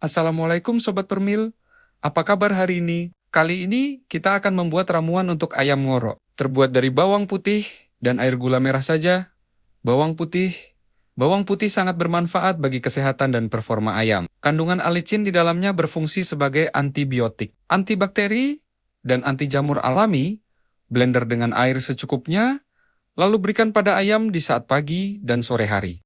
Assalamualaikum Sobat Permil, apa kabar hari ini? Kali ini kita akan membuat ramuan untuk ayam ngorok. Terbuat dari bawang putih dan air gula merah saja. Bawang putih sangat bermanfaat bagi kesehatan dan performa ayam. Kandungan alicin di dalamnya berfungsi sebagai antibiotik, antibakteri, dan anti jamur alami. Blender dengan air secukupnya, lalu berikan pada ayam di saat pagi dan sore hari.